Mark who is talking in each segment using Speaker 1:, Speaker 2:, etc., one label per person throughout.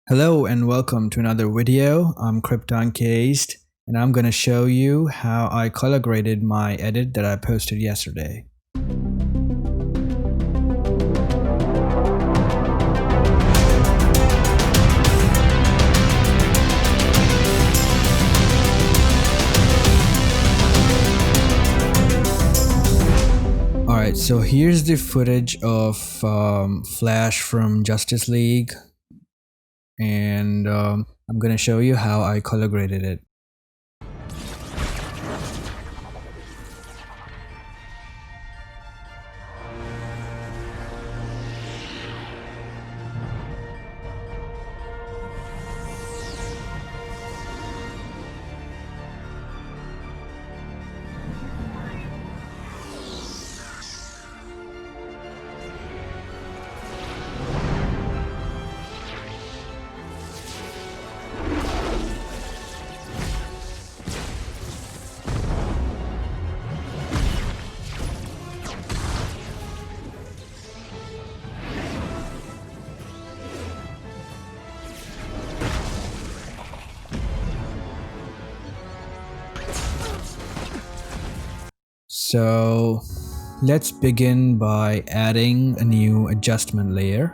Speaker 1: Hello and welcome to another video. I'm Krypton Caged and I'm going to show you how I color graded my edit that I posted yesterday. Alright, so here's the footage of Flash from Justice League. And I'm gonna show you how I color graded it. So let's begin by adding a new adjustment layer.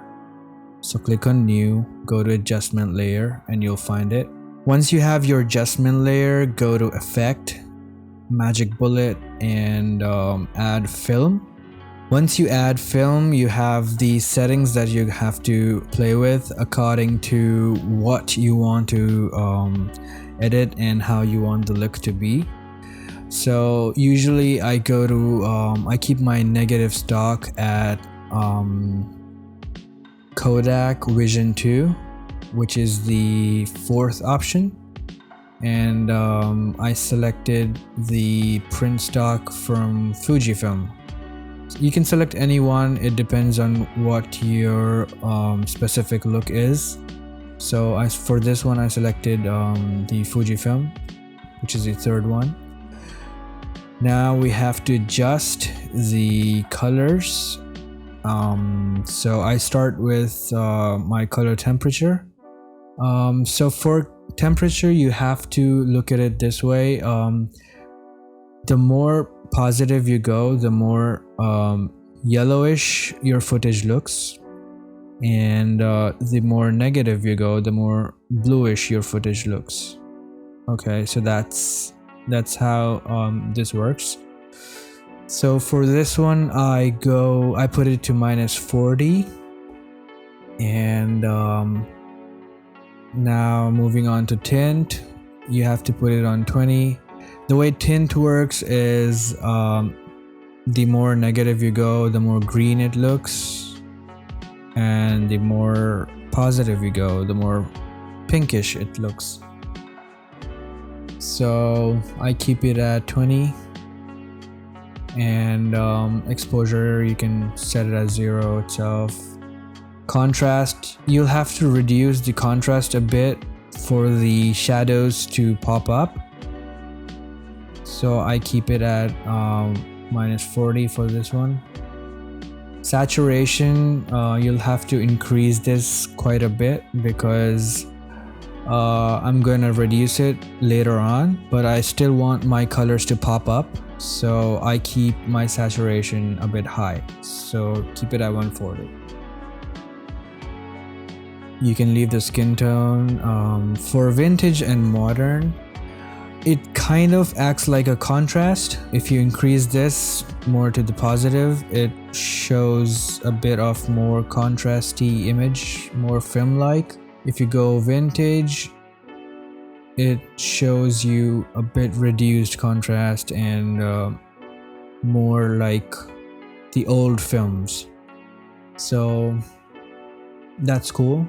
Speaker 1: So click on new, go to adjustment layer and you'll find it. Once you have your adjustment layer, go to effect, magic bullet and add film. Once you add film, you have the settings that you have to play with according to what you want to edit and how you want the look to be. So usually I go to I keep my negative stock at Kodak Vision 2, which is the fourth option, and I selected the print stock from Fujifilm. You can select any one, it depends on what your specific look is. So for this one I selected the Fujifilm, which is the third one. Now we have to adjust the colors. So I start with my color temperature. So for temperature, you have to look at it this way. The more positive you go, the more yellowish your footage looks. And the more negative you go, the more bluish your footage looks. Okay, so that's how this works. So for this one I put it to -40, and now moving on to tint, you have to put it on 20. The way tint works is the more negative you go, the more green it looks, and the more positive you go, the more pinkish it looks. So I keep it at 20, and exposure you can set it as 0 itself. Contrast, you'll have to reduce the contrast a bit for the shadows to pop up. So I keep it at -40 for this one. Saturation, you'll have to increase this quite a bit because I'm gonna reduce it later on, but I still want my colors to pop up, so I keep my saturation a bit high. So keep it at 140. You can leave the skin tone. For vintage and modern, it kind of acts like a contrast. If you increase this more to the positive, it shows a bit of more contrasty image, more film-like. If you go vintage, it shows you a bit reduced contrast and more like the old films. So that's cool.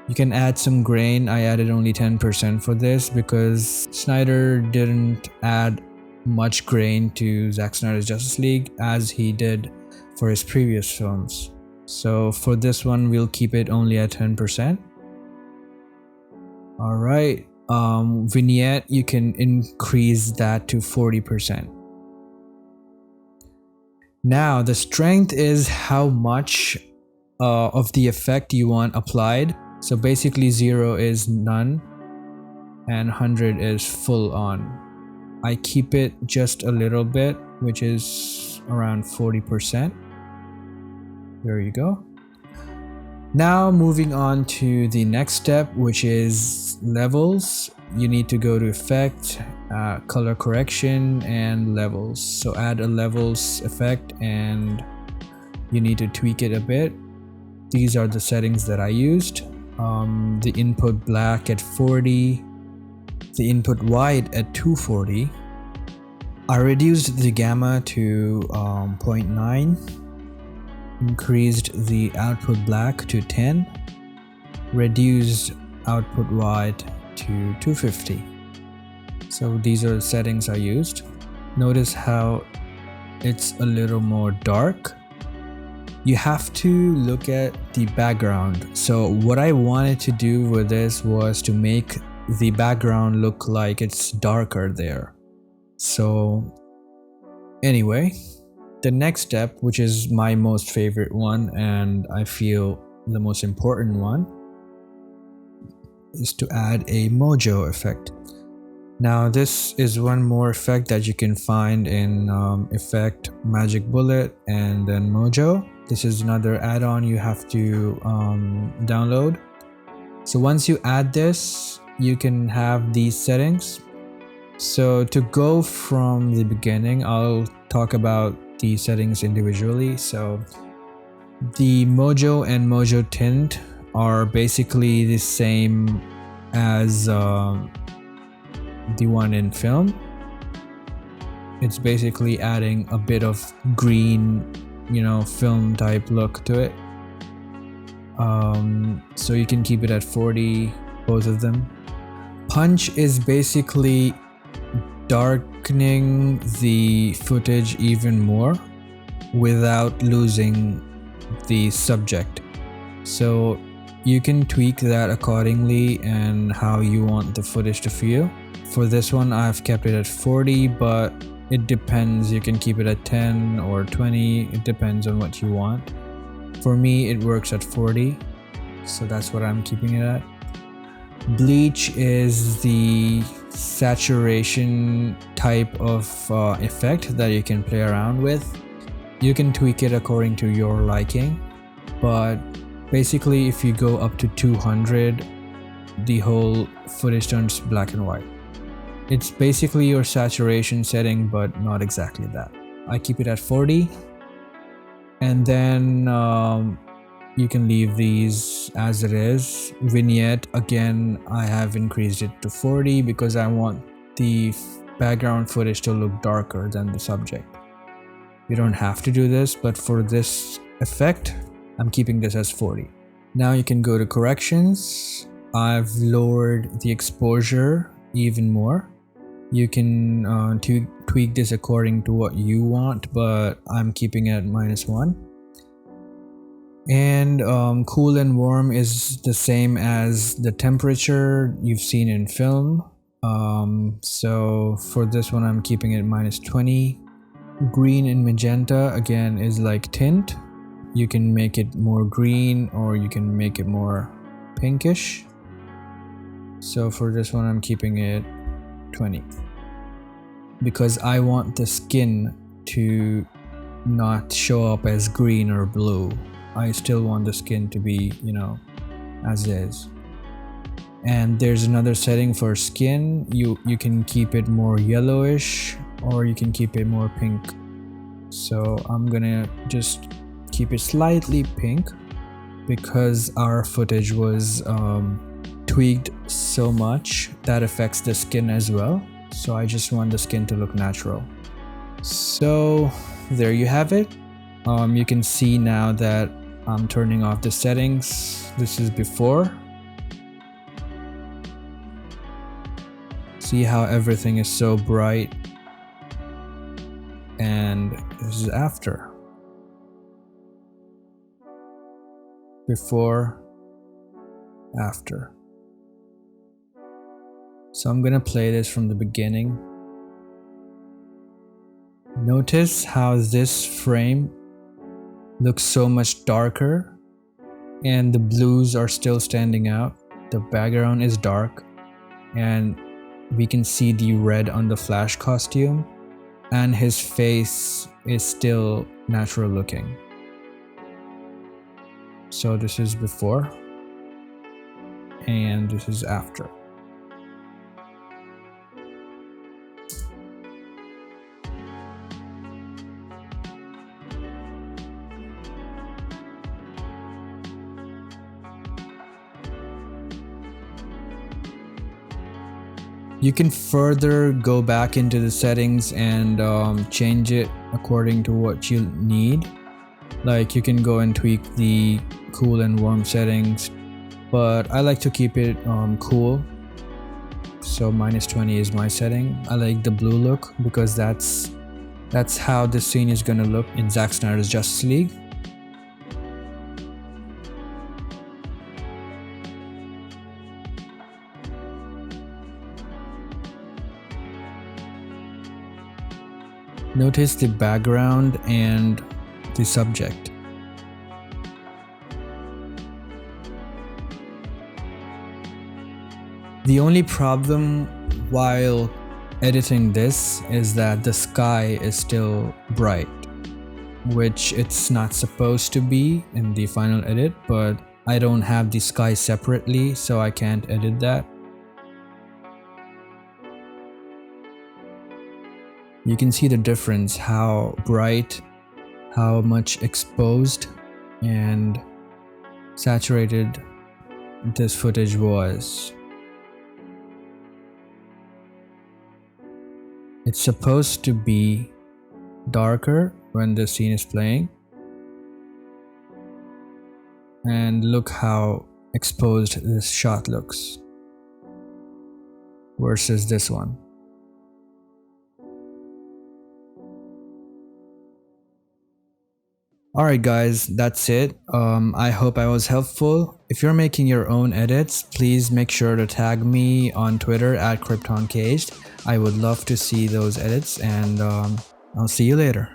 Speaker 1: You can add some grain. I added only 10% for this because Snyder didn't add much grain to Zack Snyder's Justice League as he did for his previous films. So for this one, we'll keep it only at 10%. Alright, vignette, you can increase that to 40%. Now the strength is how much of the effect you want applied. So basically 0 is none and 100 is full on. I keep it just a little bit, which is around 40%. There you go. Now moving on to the next step, which is levels. You need to go to effect, color correction, and levels. So add a levels effect and you need to tweak it a bit. These are the settings that I used. The input black at 40, the input white at 240. I reduced the gamma to 0.9, increased the output black to 10, reduced output white to 250. So these are the settings I used. Notice how it's a little more dark. You have to look at the background. So what I wanted to do with this was to make the background look like it's darker there. So anyway, the next step, which is my most favorite one and I feel the most important one, is to add a mojo effect. Now this is one more effect that you can find in effect, magic bullet, and then mojo. This is another add-on you have to download. So once you add this, you can have these settings. So to go from the beginning, I'll talk about the settings individually. So the mojo and mojo tint are basically the same as the one in film. It's basically adding a bit of green, film type look to it. So you can keep it at 40, both of them. Punch is basically darkening the footage even more without losing the subject. So you can tweak that accordingly and how you want the footage to feel. For this one, I've kept it at 40, but it depends. You can keep it at 10 or 20. It depends on what you want. For me, it works at 40, so that's what I'm keeping it at. Bleach is the saturation type of effect that you can play around with. You can tweak it according to your liking, but basically if you go up to 200, the whole footage turns black and white. It's basically your saturation setting, but not exactly that. I keep it at 40, and then you can leave these as it is. Vignette, again, I have increased it to 40 because I want the background footage to look darker than the subject. You don't have to do this, but for this effect, I'm keeping this as 40. Now you can go to corrections. I've lowered the exposure even more. You can tweak this according to what you want, but I'm keeping it at -1. And cool and warm is the same as the temperature you've seen in film. So for this one, I'm keeping it -20. Green and magenta, again, is like tint. You can make it more green or you can make it more pinkish. So for this one, I'm keeping it 20 because I want the skin to not show up as green or blue. I still want the skin to be, as is. And there's another setting for skin. You can keep it more yellowish or you can keep it more pink. So I'm gonna just keep it slightly pink because our footage was tweaked so much that affects the skin as well. So I just want the skin to look natural. So there you have it. You can see now that I'm turning off the settings. This is before. See how everything is so bright. And this is after. Before, after. So I'm gonna play this from the beginning. Notice how this frame looks so much darker and the blues are still standing out. The background is dark, and we can see the red on the Flash costume, and his face is still natural looking. So this is before, and this is after. You can further go back into the settings and change it according to what you need. Like you can go and tweak the cool and warm settings, but I like to keep it cool. So -20 is my setting. I like the blue look because that's how the scene is gonna look in Zack Snyder's Justice League. Notice the background and the subject. The only problem while editing this is that the sky is still bright, which it's not supposed to be in the final edit, but I don't have the sky separately, so I can't edit that. You can see the difference, how bright, how much exposed and saturated this footage was. It's supposed to be darker when the scene is playing. And look how exposed this shot looks versus this one. Alright guys, that's it. I hope I was helpful. If you're making your own edits, please make sure to tag me on Twitter at Krypton Caged. I would love to see those edits, and I'll see you later.